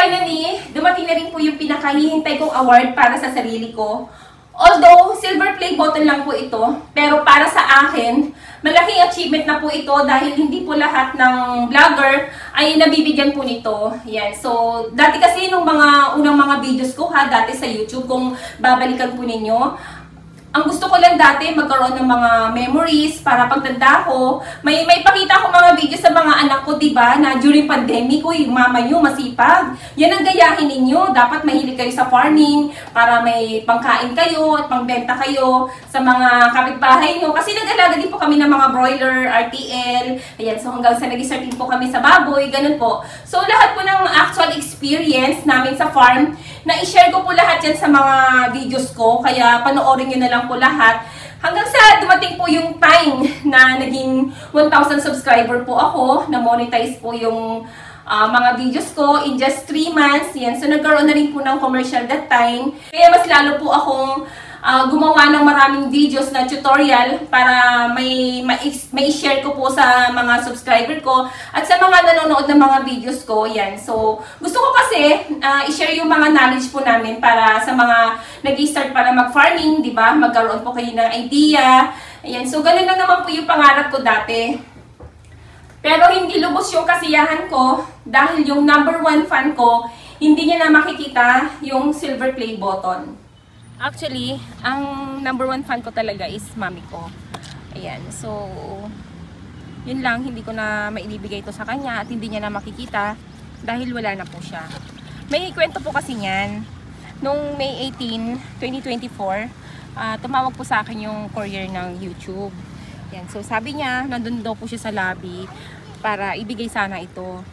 finally, dumating na rin po yung pinakahihintay kong award para sa sarili ko. Although, silver play button lang po ito, pero para sa akin, malaking achievement na po ito dahil hindi po lahat ng vlogger ay nabibigyan po nito. Yan. So, dati kasi nung mga unang mga videos ko dati sa YouTube, kung babalikan po ninyo, ang gusto ko lang dati magkaroon ng mga memories para pagtanda ko. May pakita ko mga video sa mga anak ko, diba, na during pandemic, uy, mama nyo masipag. Yan ang gayahin ninyo. Dapat mahilig kayo sa farming para may pangkain kayo at pangbenta kayo sa mga kapitbahay nyo. Kasi nag-alaga din po kami ng mga broiler, RTL. Ayan, so hanggang sa nag-start din po kami sa baboy, ganun po. So lahat po ng actual experience namin sa farm, na i-share ko po lahat yan sa mga videos ko. Kaya panoorin nyo na lang po lahat. Hanggang sa dumating po yung time na naging 1,000 subscriber po ako, na monetize po yung mga videos ko in just 3 months. Yan. So nagkaroon na rin po ng commercial that time. Kaya mas lalo po akong gumawa ng maraming videos na tutorial para may share ko po sa mga subscriber ko at sa mga nanonood ng mga videos ko. Yan. So, gusto ko kasi i-share yung mga knowledge po namin para sa mga nag-i-start para mag-farming, di ba? Magkaroon po kayo ng idea. Ayan. So, ganun lang naman po yung pangarap ko dati. Pero hindi lubos yung kasiyahan ko dahil yung #1 fan ko, hindi niya na makikita yung silver play button. Actually, ang #1 fan ko talaga is mami ko. Ayan, so yun lang, hindi ko na maibibigay ito sa kanya at hindi niya na makikita dahil wala na po siya. May kwento po kasi niyan. Nung May 18, 2024, tumawag po sa akin yung courier ng YouTube. Ayan, so sabi niya, nandun daw po siya sa lobby para ibigay sana ito.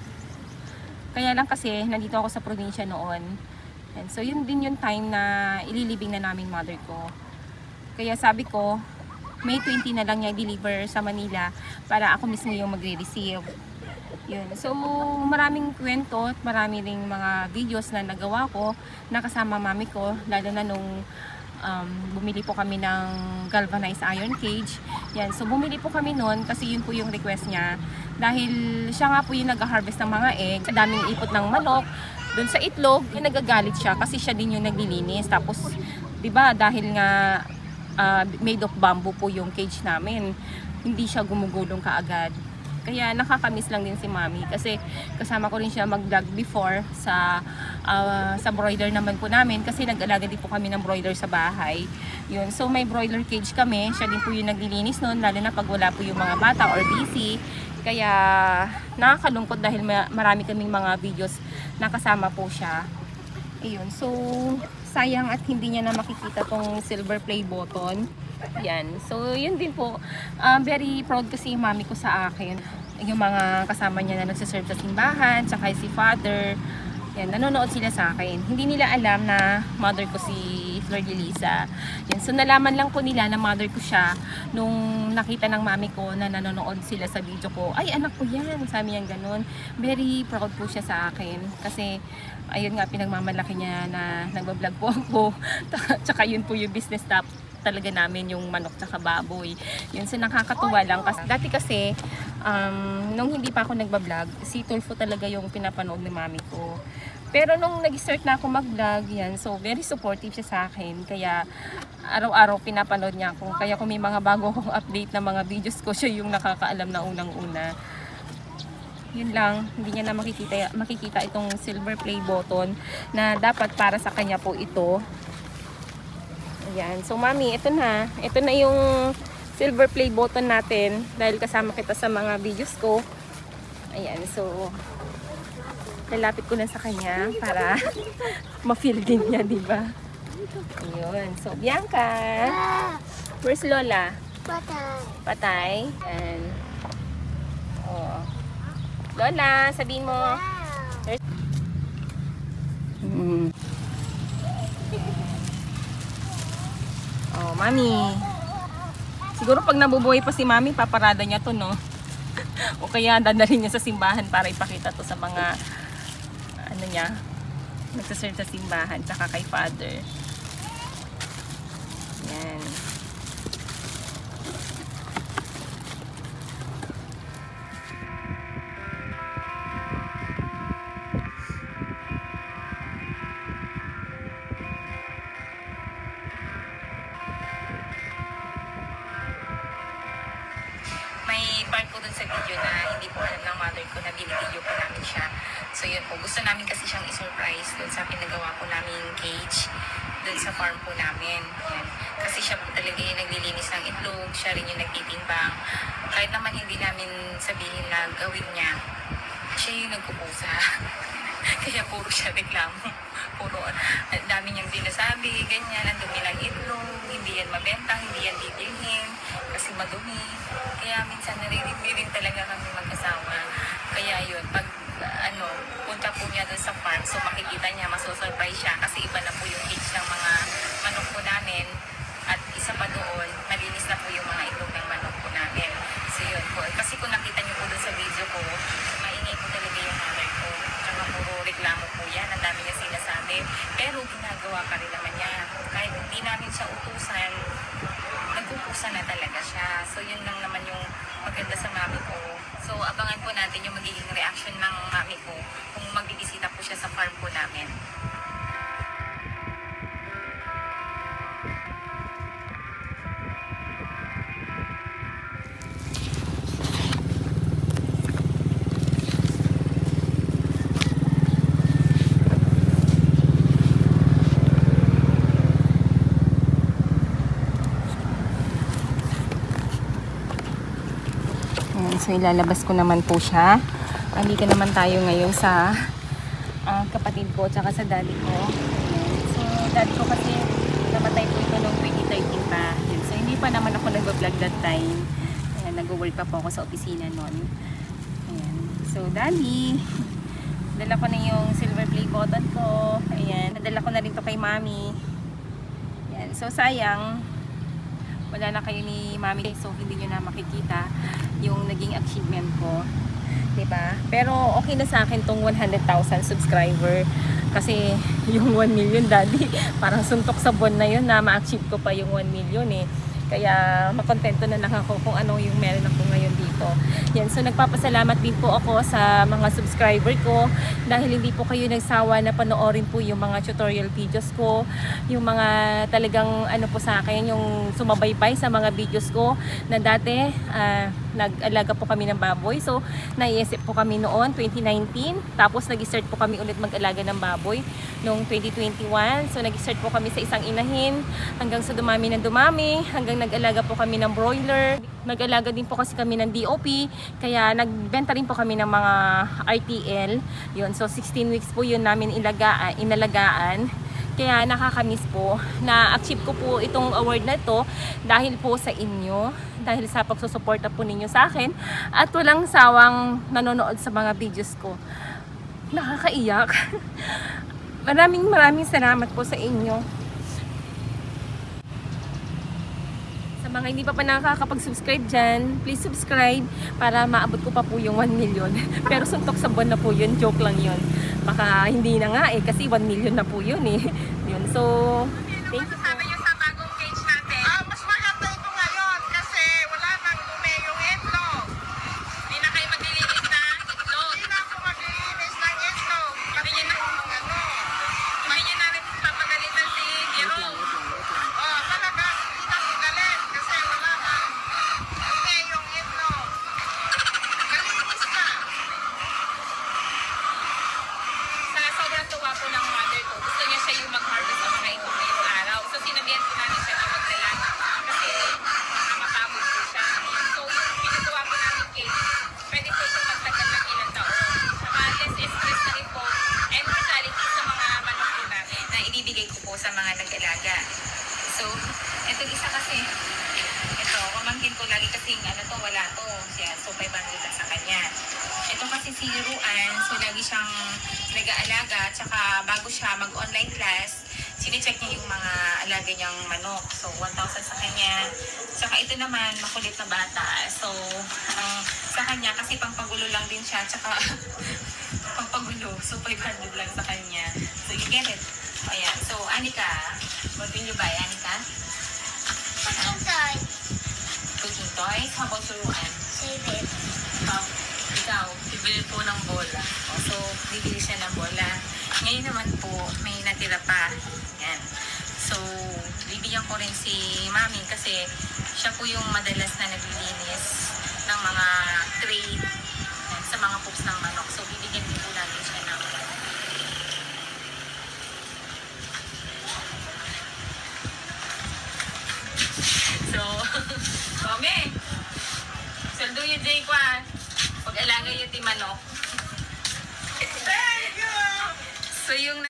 Kaya lang kasi, nandito ako sa probinsya noon. And so yun din yung time na ililibing na namin mother ko. Kaya sabi ko, May 20 na lang niya i-deliver sa Manila para ako mismo yung magre-receive. Yun. So maraming kwento at marami ring mga videos na nagawa ko na kasama mami ko, lalo na nung bumili po kami ng galvanized iron cage. Yan. So bumili po kami noon kasi yun po yung request niya. Dahil siya nga po yung nag-harvest ng mga egg, sa daming ipot ng manok, doon sa itlog, nagagalit siya kasi siya din yung naglilinis. Tapos, 'di ba, dahil nga made of bamboo po yung cage namin, hindi siya gumugulong kaagad. Kaya nakakamiss lang din si mami kasi kasama ko rin siya mag-vlog before sa broiler naman po namin kasi nag-alaga din po kami ng broiler sa bahay. Yun. So may broiler cage kami, siya din po yung naglilinis noon, lalo na pag wala po yung mga bata or busy. Kaya nakakalungkot dahil marami kaming mga videos na kasama po siya. Ayun. So sayang at hindi niya na makikita tong silver play button. Yan. So yun din po. Very proud kasi yung mami ko sa akin. Yung mga kasama niya na nagsiserve sa simbahan, tsaka si father. Yan, nanonood sila sa akin. Hindi nila alam na mother ko si Flor de Lisa. Yan, so nalaman lang po nila na mother ko siya nung nakita ng mami ko na nanonood sila sa video ko. Ay, anak ko yan. Sabi niya ganun. Very proud po siya sa akin. Kasi, ayun nga, pinagmamalaki niya na nagbablog po ako. Tsaka yun po yung business talaga namin, yung manok tsaka baboy. Yun, so nakakatuwa lang. Dati kasi, nung hindi pa ako nagbablog, si Tulfo talaga yung pinapanood ni mami ko. Pero nung nag-start na ako mag-vlog, yan, so very supportive siya sa akin. Kaya araw-araw pinapanood niya ako. Kaya kung may mga bago akong update na mga videos ko, siya yung nakakaalam na unang-una. Yun lang, hindi niya na makikita itong silver play button na dapat para sa kanya po ito. Ayan, so mami, ito na. Ito na yung silver play button natin dahil kasama kita sa mga videos ko. Ayan, so lalapit ko na sa kanya para ma-feel din niya, diba? Ayun. So, Bianca. Where's Lola? Patay. Patay. Ayan. Oh. Lola, sabihin mo. Oh, mami. Siguro pag nabubuhay pa si mami, paparada niya to, no? O kaya dadalhin niya sa simbahan para ipakita to sa mga ano niya, nagsaserve sa simbahan, tsaka kay father. Yan. Ayan po, gusto namin kasi siyang i-surprise doon sa pinagawa po naming cage doon sa farm po namin. Ayan. Kasi siya po talaga yung naglilinis ng itlog, siya rin yung nagtitimbang. Kahit naman hindi namin sabihin na gawin niya, siya yung nagkukusa. Kaya puro siya reklamo. Puro, ang dami niyang sinasabi, ganyan, ang dumi ng itlog, hindi yan mabenta, hindi yan bibilhin, kasi madumi. Kaya minsan naririndi rin talaga kami mag-asawa. Kaya yun, pag punta po niya doon sa farm, so makikita niya, masusurprise siya, kasi iba na po yung cage ng mga manok po namin. At isa pa doon, malinis na po yung mga itlog ng manok po namin. So yun po, kasi kung nakita niyo po doon sa video ko, maingay po talaga yung mother ko. Tsaka puro reklamo po yan, ang dami niya sinasabi. Pero ginagawa pa rin naman niya. Kahit hindi namin siya utusan, nagkukusa na talaga siya. So yun lang naman yung maganda sa mami ko. So abangan po natin yung magiging reaction ng mami ko kung magbibisita po siya sa farm po namin. So ilalabas ko naman po siya. Andito naman tayo ngayon sa kapatid ko tsaka sa daddy ko. So daddy ko kasi namatay po ito noong 2013 pa. So hindi pa naman ako nag-vlog that time. Nag-work pa po ako sa opisina noon. Ayan. So daddy, dala ko na yung silver play button ko. Ayan. Nadala ko na rin to kay mami. Ayan. So sayang, wala na kayo ni mami, so hindi nyo na makikita yung naging achievement ko, diba? Pero okay na sa akin tong 100,000 subscriber, kasi yung 1 million daddy, parang suntok sa buwan na yun na ma-achieve ko pa yung 1 million eh. Kaya makontento na lang ako kung ano yung meron ako ngayon dito. Yan, so nagpapasalamat din po ako sa mga subscriber ko dahil hindi po kayo nagsawa na panoorin po yung mga tutorial videos ko, yung mga talagang ano po sa akin, yung sumabaybay sa mga videos ko na dati nag-alaga po kami ng baboy. So naiisip po kami noon 2019, tapos nag-start po kami ulit mag-alaga ng baboy noong 2021. So nag-start po kami sa isang inahin hanggang sa dumami ng dumami, hanggang nag-alaga po kami ng broiler. Nag-alaga din po kasi kami ng DOP, kaya nagbenta rin po kami ng mga RTL. Yun, so 16 weeks po yun namin inalagaan. Kaya nakakamiss po na achieve ko po itong award na to dahil po sa inyo, dahil sa pagsusuporta po ninyo sa akin at walang sawang nanonood sa mga videos ko. Nakakaiyak. Maraming salamat po sa inyo. Sa mga hindi pa nakakapag-subscribe dyan, please subscribe para maabot ko pa po yung 1 million. Pero suntok sa buwan na po yun, joke lang yun. Baka hindi na nga eh, kasi 1 million na po yun eh. Yun, so, thank you po. Sa bagong cage natin. Mas maganda ito ngayon kasi wala nang dumi yung itlog. Hindi na kayo maglilinis na itlog. Hindi na ako maglilinis ng itlog. Kasi Hindi na- yung Hindi niya namin papagalitan si Jerome. talaga hindi na magalit kasi wala nang dumi yung itlog. Malinis na. Sa sobrang tuwa po ng mother ko, gusto niya siya yung mag-harvest ng mga ito ngayong araw. So sinabihan ko namin siya na magdala kasi makakapagod po siya. Ayan. So yung pinagawa po namin cake, pwede po ito magtagal ng ilang taon. Saka less stress na rin po and mortality sa mga manok po namin na ibibigay ko po sa mga nag-alaga. So, ito isa kasi, ito, pamangkin ko lagi kasi to, wala to. Siya, so 500 lang sa kanya. Ito kasi si Ruan, so lagi siyang nag-aalaga, tsaka bago siya mag-online class, sinicheck niya yung mga alaga niyang manok. So, 1,000 sa kanya. Tsaka ito naman, makulit na bata. So, sa kanya, kasi pangpagulo lang din siya, tsaka pangpagulo. So, 500 lang sa kanya. So, you get it. Ayan. So, Anika, what will you buy, Anika? Cooking toys? How about your Ruan? Save it. Ikaw, bibili po ng bola. So, bibili siya ng bola. Ngayon naman po, may natira pa. Yan. So, bibigyan ko rin si Mami kasi siya po yung madalas na naglilinis ng mga tray yan, sa mga poops ng manok. So, bibigyan din po natin siya ng So, kami. Saldo yung Jay ko ah. Pag-alangay yung timanok. Thank you! So, yung